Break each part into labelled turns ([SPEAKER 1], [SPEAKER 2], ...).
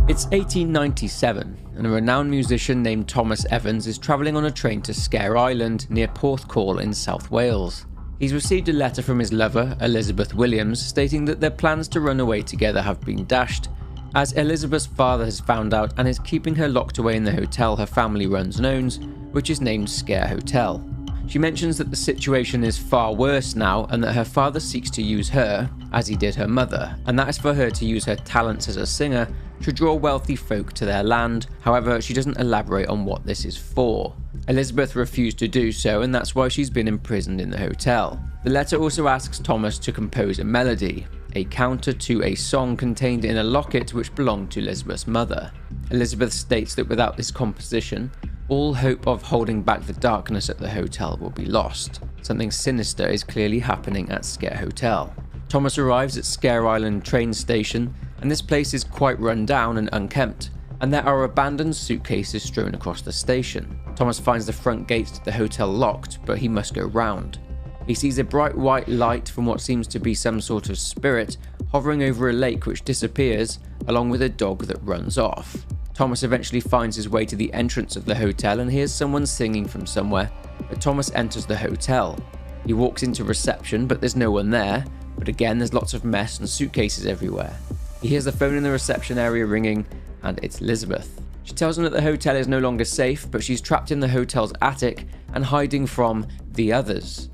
[SPEAKER 1] It's 1897, and a renowned musician named Thomas Evans is travelling on a train to Sker Island near Porthcawl in South Wales. He's received a letter from his lover, Elizabeth Williams, stating that their plans to run away together have been dashed, as Elizabeth's father has found out and is keeping her locked away in the hotel her family runs and owns, which is named Sker Hotel. She mentions that the situation is far worse now and that her father seeks to use her, as he did her mother, and that is for her to use her talents as a singer to draw wealthy folk to their land. However, she doesn't elaborate on what this is for. Elizabeth refused to do so, and that's why she's been imprisoned in the hotel. The letter also asks Thomas to compose a melody, a counter to a song contained in a locket which belonged to Elizabeth's mother. Elizabeth states that without this composition, all hope of holding back the darkness at the hotel will be lost. Something sinister is clearly happening at Sker Hotel. Thomas arrives at Sker Island train station, and this place is quite run down and unkempt, and there are abandoned suitcases strewn across the station. Thomas finds the front gates to the hotel locked, but he must go round. He sees a bright white light from what seems to be some sort of spirit hovering over a lake which disappears, along with a dog that runs off. Thomas eventually finds his way to the entrance of the hotel and hears someone singing from somewhere, but Thomas enters the hotel. He walks into reception, but there's no one there, but again there's lots of mess and suitcases everywhere. He hears the phone in the reception area ringing, and it's Elizabeth. She tells him that the hotel is no longer safe, but she's trapped in the hotel's attic and hiding from the others.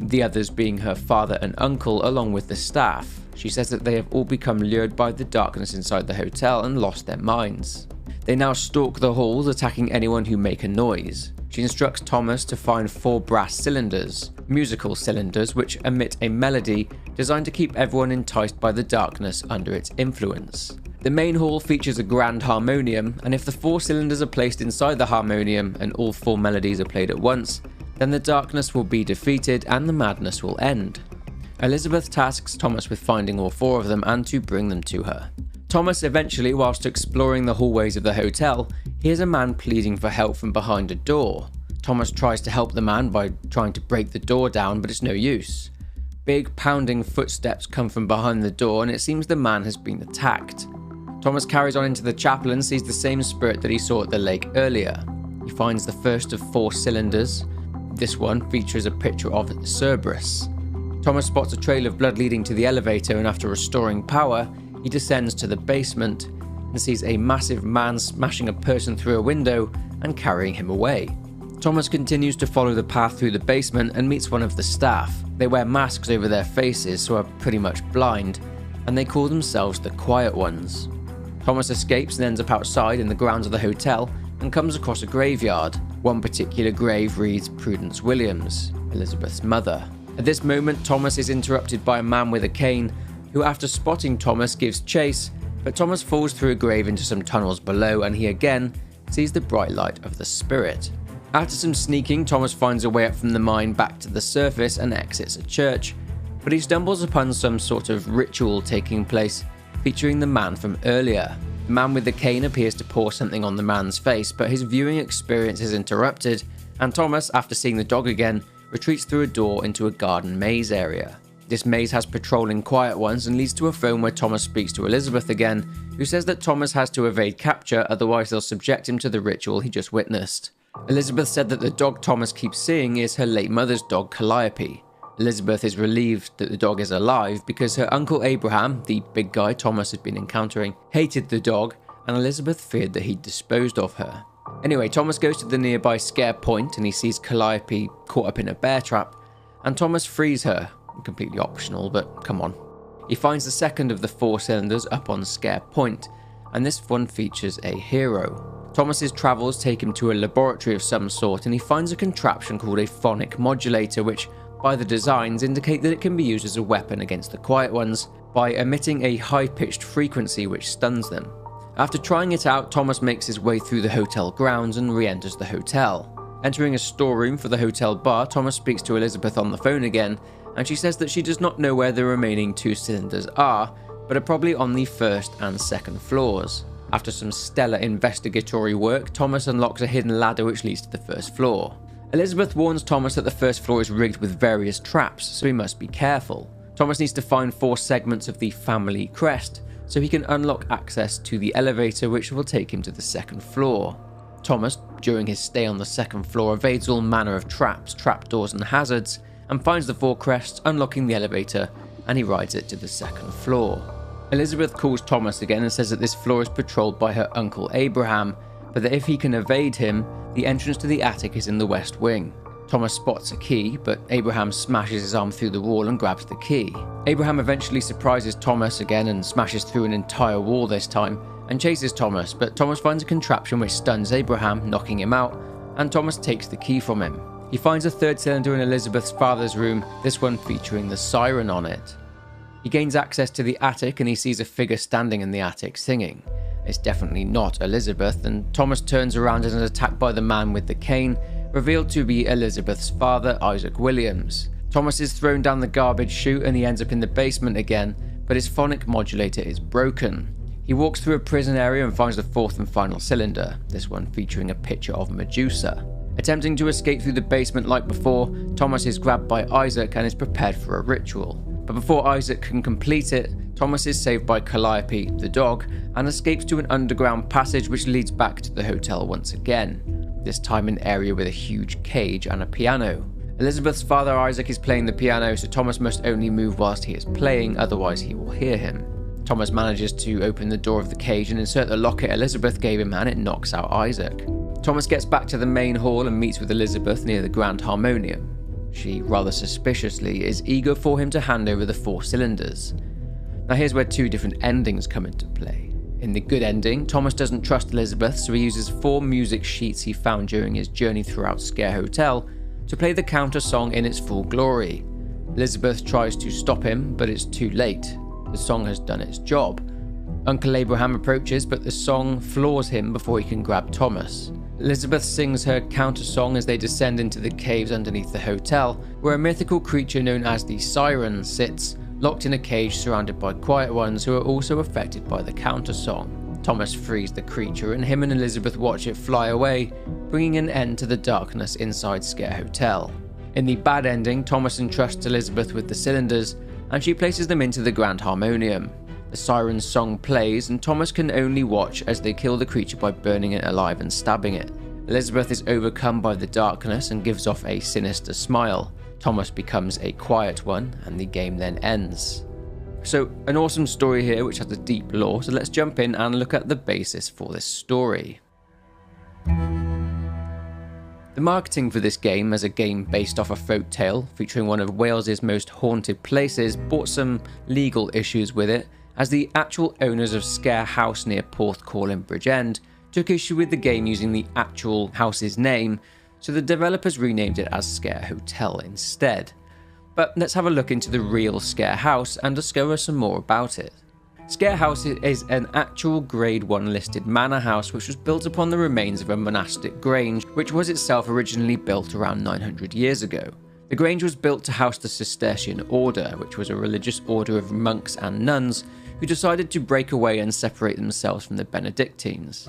[SPEAKER 1] The others being her father and uncle along with the staff. She says that they have all become lured by the darkness inside the hotel and lost their minds. They now stalk the halls, attacking anyone who make a noise. She instructs Thomas to find 4 brass cylinders, musical cylinders which emit a melody designed to keep everyone enticed by the darkness under its influence. The main hall features a grand harmonium, and if the 4 cylinders are placed inside the harmonium and all 4 melodies are played at once, then the darkness will be defeated and the madness will end. Elizabeth tasks Thomas with finding all 4 of them and to bring them to her. Thomas eventually, whilst exploring the hallways of the hotel, hears a man pleading for help from behind a door. Thomas tries to help the man by trying to break the door down, but it's no use. Big pounding footsteps come from behind the door and it seems the man has been attacked. Thomas carries on into the chapel and sees the same spirit that he saw at the lake earlier. He finds the first of 4 cylinders. This one features a picture of Cerberus. Thomas spots a trail of blood leading to the elevator, and after restoring power, he descends to the basement and sees a massive man smashing a person through a window and carrying him away. Thomas continues to follow the path through the basement and meets one of the staff. They wear masks over their faces, so are pretty much blind, and they call themselves the Quiet Ones. Thomas escapes and ends up outside in the grounds of the hotel and comes across a graveyard. One particular grave reads Prudence Williams, Elizabeth's mother. At this moment, Thomas is interrupted by a man with a cane who, after spotting Thomas, gives chase, but Thomas falls through a grave into some tunnels below and he again sees the bright light of the spirit. After some sneaking, Thomas finds a way up from the mine back to the surface and exits a church, but he stumbles upon some sort of ritual taking place featuring the man from earlier. The man with the cane appears to pour something on the man's face, but his viewing experience is interrupted, and Thomas, after seeing the dog again, retreats through a door into a garden maze area. This maze has patrolling Quiet Ones and leads to a phone where Thomas speaks to Elizabeth again, who says that Thomas has to evade capture, otherwise they'll subject him to the ritual he just witnessed. Elizabeth said that the dog Thomas keeps seeing is her late mother's dog Calliope. Elizabeth is relieved that the dog is alive because her uncle Abraham, the big guy Thomas had been encountering, hated the dog, and Elizabeth feared that he'd disposed of her. Anyway, Thomas goes to the nearby Sker Point and he sees Calliope caught up in a bear trap, and Thomas frees her. Completely optional, but come on. He finds the second of the 4 cylinders up on Sker Point, and this one features a hero. Thomas's travels take him to a laboratory of some sort, and he finds a contraption called a phonic modulator, which, by the designs, indicate that it can be used as a weapon against the Quiet Ones by emitting a high-pitched frequency which stuns them. After trying it out, Thomas makes his way through the hotel grounds and re-enters the hotel. Entering a storeroom for the hotel bar, Thomas speaks to Elizabeth on the phone again, and she says that she does not know where the remaining 2 cylinders are, but are probably on the 1st and 2nd floors. After some stellar investigatory work, Thomas unlocks a hidden ladder which leads to the 1st floor. Elizabeth warns Thomas that the 1st floor is rigged with various traps, so he must be careful. Thomas needs to find 4 segments of the family crest, so he can unlock access to the elevator which will take him to the second floor. Thomas, during his stay on the second floor, evades all manner of traps, trapdoors and hazards, and finds the four crests, unlocking the elevator, and he rides it to the second floor. Elizabeth calls Thomas again and says that this floor is patrolled by her uncle Abraham, but that if he can evade him, the entrance to the attic is in the west wing. Thomas spots a key, but Abraham smashes his arm through the wall and grabs the key. Abraham eventually surprises Thomas again and smashes through an entire wall this time, and chases Thomas, but Thomas finds a contraption which stuns Abraham, knocking him out, and Thomas takes the key from him. He finds a third cylinder in Elizabeth's father's room, this one featuring the siren on it. He gains access to the attic and he sees a figure standing in the attic singing. It's definitely not Elizabeth, and Thomas turns around and is attacked by the man with the cane, revealed to be Elizabeth's father, Isaac Williams. Thomas is thrown down the garbage chute and he ends up in the basement again, but his phonic modulator is broken. He walks through a prison area and finds the fourth and final cylinder, this one featuring a picture of Medusa. Attempting to escape through the basement like before, Thomas is grabbed by Isaac and is prepared for a ritual. But before Isaac can complete it, Thomas is saved by Calliope, the dog, and escapes to an underground passage which leads back to the hotel once again, this time an area with a huge cage and a piano. Elizabeth's father Isaac is playing the piano, so Thomas must only move whilst he is playing, otherwise he will hear him. Thomas manages to open the door of the cage and insert the locket Elizabeth gave him, and it knocks out Isaac. Thomas gets back to the main hall and meets with Elizabeth near the Grand Harmonium. She, rather suspiciously, is eager for him to hand over the 4 cylinders. Now here's where 2 different endings come into play. In the good ending, Thomas doesn't trust Elizabeth, so he uses 4 music sheets he found during his journey throughout Sker Hotel to play the counter song in its full glory. Elizabeth tries to stop him, but it's too late. The song has done its job. Uncle Abraham approaches, but the song floors him before he can grab Thomas. Elizabeth sings her counter song as they descend into the caves underneath the hotel, where a mythical creature known as the Siren sits, locked in a cage surrounded by quiet ones who are also affected by the counter song. Thomas frees the creature and him and Elizabeth watch it fly away, bringing an end to the darkness inside Sker Hotel. In the bad ending, Thomas entrusts Elizabeth with the cylinders and she places them into the Grand Harmonium. The siren's song plays and Thomas can only watch as they kill the creature by burning it alive and stabbing it. Elizabeth is overcome by the darkness and gives off a sinister smile. Thomas becomes a quiet one and the game then ends. So an awesome story here which has a deep lore, so let's jump in and look at the basis for this story. The marketing for this game, as a game based off a folk tale featuring one of Wales's most haunted places, brought some legal issues with it, as the actual owners of Sker House near Porthcawl in Bridgend took issue with the game using the actual house's name, so the developers renamed it as Sker Hotel instead. But let's have a look into the real Sker House and discover some more about it. Sker House is an actual Grade 1 listed manor house which was built upon the remains of a monastic grange, which was itself originally built around 900 years ago. The grange was built to house the Cistercian order, which was a religious order of monks and nuns who decided to break away and separate themselves from the Benedictines.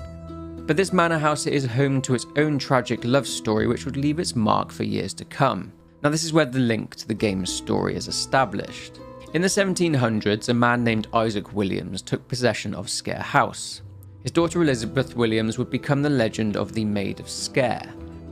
[SPEAKER 1] But this manor house is home to its own tragic love story which would leave its mark for years to come. Now this is where the link to the game's story is established. In the 1700s, a man named Isaac Williams took possession of Sker House. His daughter Elizabeth Williams would become the legend of the Maid of Sker.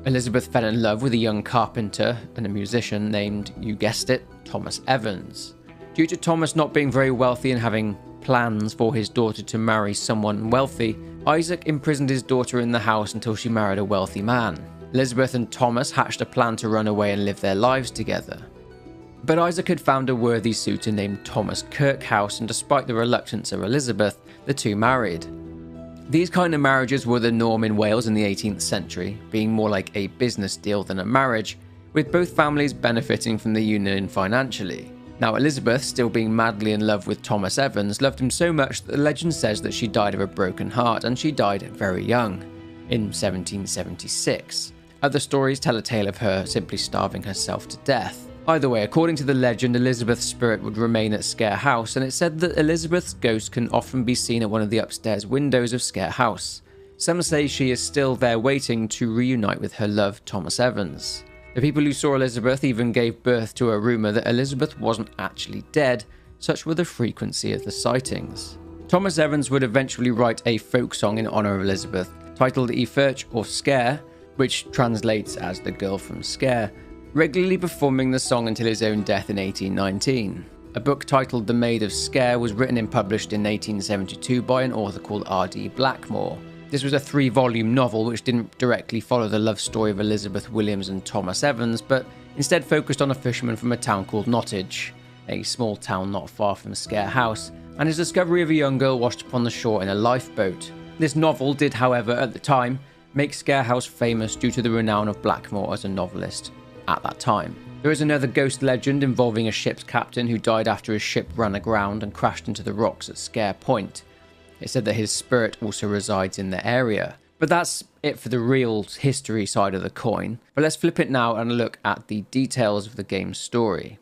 [SPEAKER 1] Elizabeth fell in love with a young carpenter and a musician named, you guessed it, Thomas Evans. Due to Thomas not being very wealthy and having plans for his daughter to marry someone wealthy, Isaac imprisoned his daughter in the house until she married a wealthy man. Elizabeth and Thomas hatched a plan to run away and live their lives together. But Isaac had found a worthy suitor named Thomas Kirkhouse, and despite the reluctance of Elizabeth, the two married. These kind of marriages were the norm in Wales in the 18th century, being more like a business deal than a marriage, with both families benefiting from the union financially. Now Elizabeth, still being madly in love with Thomas Evans, loved him so much that the legend says that she died of a broken heart, and she died very young, in 1776. Other stories tell a tale of her simply starving herself to death. Either way, according to the legend, Elizabeth's spirit would remain at Sker House, and it's said that Elizabeth's ghost can often be seen at one of the upstairs windows of Sker House. Some say she is still there waiting to reunite with her love, Thomas Evans. The people who saw Elizabeth even gave birth to a rumour that Elizabeth wasn't actually dead, such were the frequency of the sightings. Thomas Evans would eventually write a folk song in honour of Elizabeth, titled Maid of Sker, which translates as the girl from Sker, regularly performing the song until his own death in 1819. A book titled The Maid of Sker was written and published in 1872 by an author called R.D. Blackmore. This was a 3-volume novel which didn't directly follow the love story of Elizabeth Williams and Thomas Evans, but instead focused on a fisherman from a town called Nottage, a small town not far from Sker House, and his discovery of a young girl washed upon the shore in a lifeboat. This novel did, however, at the time, make Sker House famous due to the renown of Blackmore as a novelist at that time. There is another ghost legend involving a ship's captain who died after his ship ran aground and crashed into the rocks at Sker Point. It said that his spirit also resides in the area. But that's it for the real history side of the coin. But let's flip it now and look at the details of the game's story.